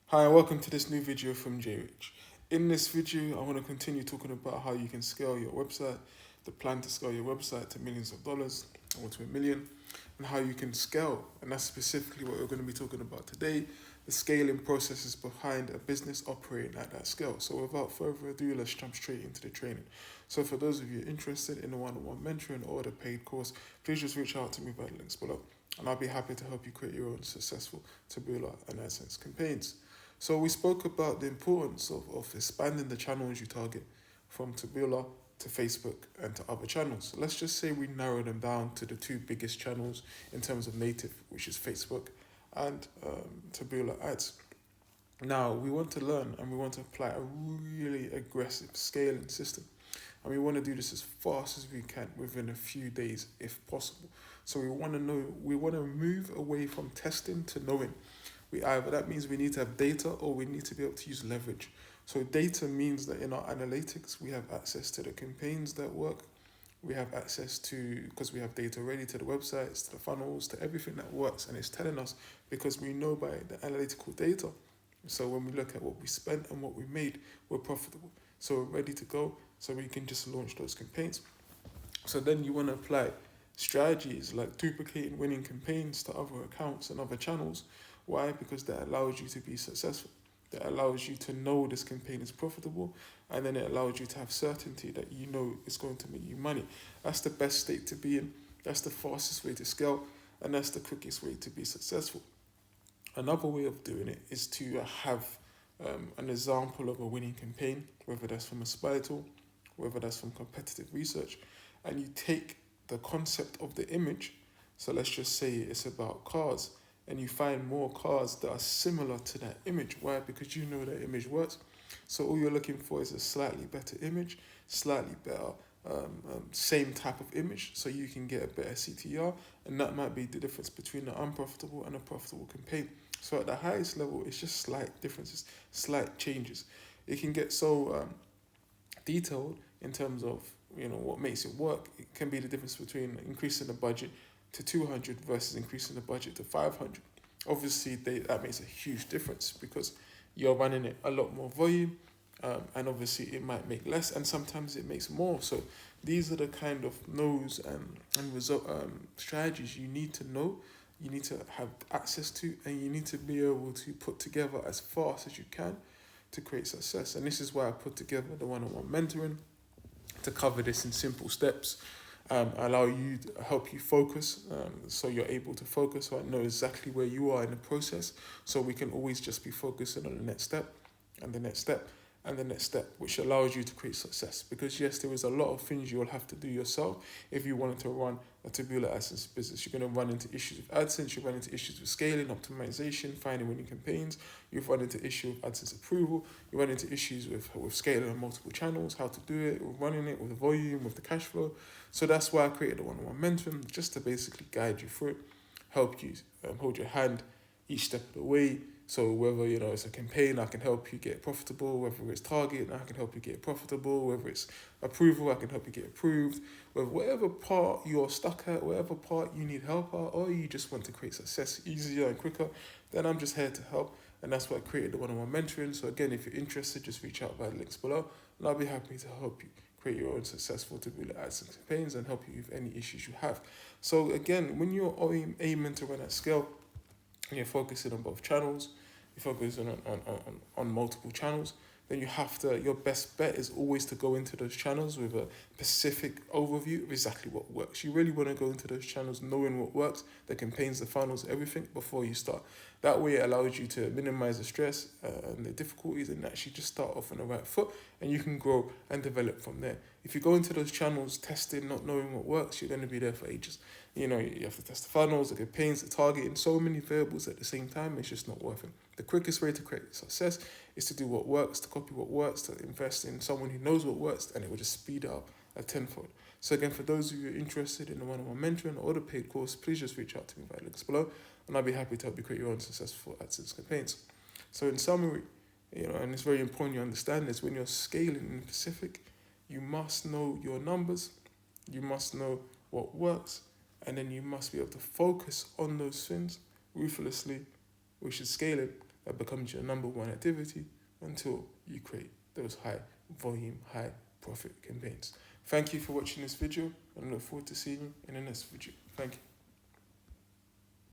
Hi and welcome to this new video from JRich. In this video, I want to continue talking about how you can scale your website, the plan to scale your website to millions of dollars or to a million, and how you can scale. And that's specifically what we're going to be talking about today, the scaling processes behind a business operating at that scale. So without further ado, let's jump straight into the training. So for those of you interested in the one-on-one mentoring or the paid course, please just reach out to me by the links below. And I'll be happy to help you create your own successful Taboola and Adsense campaigns. So we spoke about the importance of expanding the channels you target from Taboola to Facebook and to other channels. So let's just say we narrow them down to the two biggest channels in terms of native, which is Facebook and Taboola ads. Now we want to learn and we want to apply a really aggressive scaling system. And we want to do this as fast as we can within a few days if possible. So we want to move away from testing to knowing. That means we need to have data or we need to be able to use leverage. So data means that in our analytics we have access to the campaigns that work. We have access to, because we have data already, to the websites, to the funnels, to everything that works, and it's telling us because we know by the analytical data. So when we look at what we spent and what we made, we're profitable. So we're ready to go. So we can just launch those campaigns. So then you want to apply strategies like duplicating winning campaigns to other accounts and other channels. Why? Because that allows you to be successful. That allows you to know this campaign is profitable, and then it allows you to have certainty that you know it's going to make you money. That's the best state to be in. That's the fastest way to scale, and that's the quickest way to be successful. Another way of doing it is to have an example of a winning campaign, whether that's from a spy tool, whether that's from competitive research, and you take the concept of the image. So let's just say it's about cars, and you find more cars that are similar to that image. Why? Because you know that image works. So all you're looking for is a slightly better image, slightly better, same type of image, so you can get a better CTR, and that might be the difference between an unprofitable and a profitable campaign. So at the highest level, it's just slight differences, slight changes. It can get so detailed in terms of what makes it work. It can be the difference between increasing the budget to 200 versus increasing the budget to 500. Obviously, that makes a huge difference because you're running it a lot more volume, and obviously it might make less, and sometimes it makes more. So these are the kind of knows and result strategies you need to know, you need to have access to, and you need to be able to put together as fast as you can to create success. And this is why I put together the one-on-one mentoring to cover this in simple steps, allow you to help you focus, so you're able to focus, so I know exactly where you are in the process, so we can always just be focusing on the next step and the next step and the next step, which allows you to create success. Because yes, there is a lot of things you will have to do yourself if you wanted to run a Taboola AdSense business. You're going to run into issues with AdSense, you run into issues with scaling, optimization, finding winning campaigns, you've run into issues with AdSense approval, you run into issues with scaling on multiple channels, how to do it, with running it, with the volume, with the cash flow. So that's why I created the one-on-one mentoring, just to basically guide you through it, help you, hold your hand each step of the way. So whether it's a campaign, I can help you get profitable. Whether it's target, I can help you get profitable. Whether it's approval, I can help you get approved. With whatever part you're stuck at, whatever part you need help at, or you just want to create success easier and quicker, then I'm just here to help. And that's why I created the one-on-one mentoring. So again, if you're interested, just reach out via the links below, and I'll be happy to help you create your own successful Taboola ads and campaigns and help you with any issues you have. So again, when you're aiming to run at scale, and you're focusing on both channels, you're focusing on multiple channels, then your best bet is always to go into those channels with a specific overview of exactly what works. You really want to go into those channels knowing what works, the campaigns, the funnels, everything before you start. That way it allows you to minimize the stress and the difficulties and actually just start off on the right foot, and you can grow and develop from there. If you go into those channels testing, not knowing what works, you're going to be there for ages. You have to test the funnels, the campaigns, the targeting, so many variables at the same time, it's just not worth it. The quickest way to create success is to do what works, to copy what works, to invest in someone who knows what works, and it will just speed it up a tenfold. So again, for those of you interested in the one-on-one mentoring or the paid course, please just reach out to me via links below, and I'll be happy to help you create your own successful AdSense campaigns. So in summary, and it's very important you understand this, when you're scaling in Pacific, you must know your numbers, you must know what works, and then you must be able to focus on those things ruthlessly, which is scaling, that becomes your number one activity until you create those high volume, high profit campaigns. Thank you for watching this video, and I look forward to seeing you in the next video. Thank you.